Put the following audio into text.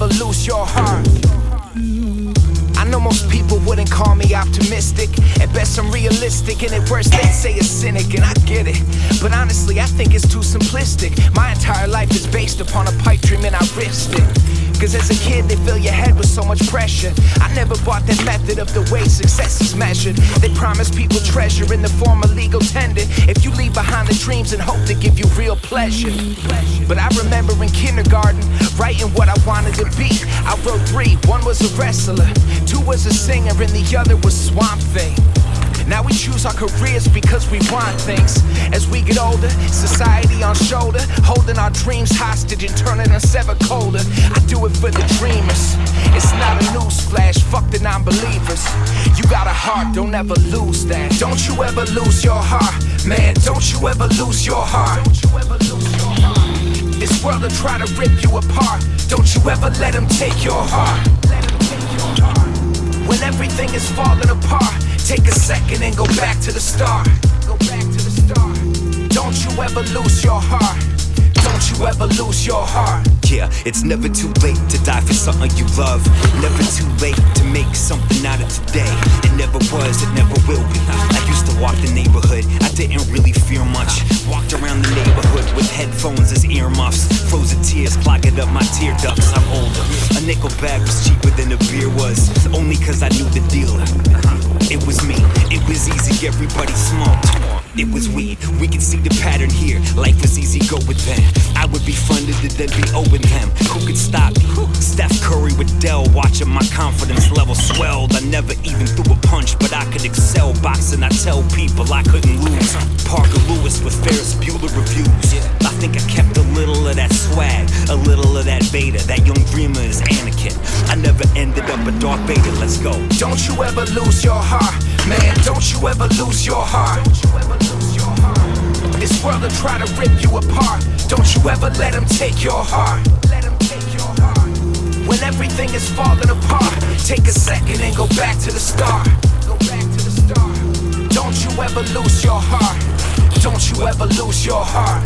ever lose your heart. I know most people wouldn't call me optimistic. At best I'm realistic, and at worst they'd say a cynic, and I get it. But honestly, I think it's too simplistic. My entire life is based upon a pipe dream and I risked it. Cause as a kid they fill your head with so much pressure. I never bought that method of the way success is measured. They promise people treasure in the form of legal tender if you leave behind the dreams and hope to give you real pleasure. But I remember in kindergarten writing what I wanted to be. I wrote 3, one was a wrestler, 2 was a singer, and the other was Swamp Thing. Now we choose our careers because we want things. As we get older, society on shoulder, holding our dreams hostage and turning us ever colder. I do it for the dreamers. It's not a newsflash, fuck the non-believers. You got a heart, don't ever lose that. Don't you ever lose your heart, man, don't you ever lose your heart. This world will try to rip you apart. Don't you ever let them take your heart. When everything is falling apart, take a second and go back to the start. Go back to the start. Don't you ever lose your heart. Don't you ever lose your heart. Yeah, it's never too late to die for something you love. Never too late to make something out of today. It never was, it never will be. I used to walk the neighborhood, I didn't really fear much. Walked around the neighborhood with headphones as earmuffs. Frozen tears clogging up my tear ducts. I'm older. A nickel bag was cheaper than a beer was. Only cause I knew the dealer. It was me, it was easy, everybody smoked. It was we could see the pattern here. Life was easy, go with them. I would be funded and then be owing them. Who could stop me? Steph Curry with Dell, watching my confidence level swelled. I never even threw a punch, but I could excel. Boxing, I tell people I couldn't lose. Parker Lewis with Ferris Bueller reviews. I think I kept a little of that swag, a little of that Vader. That young dreamer is Anakin. I never ended up a Darth Vader, let's go. Don't you ever lose your heart, man, don't you ever lose your heart. This world will try to rip you apart. Don't you ever let them take your heart. When everything is falling apart, take a second and go back to the start. Don't you ever lose your heart. Don't you ever lose your heart.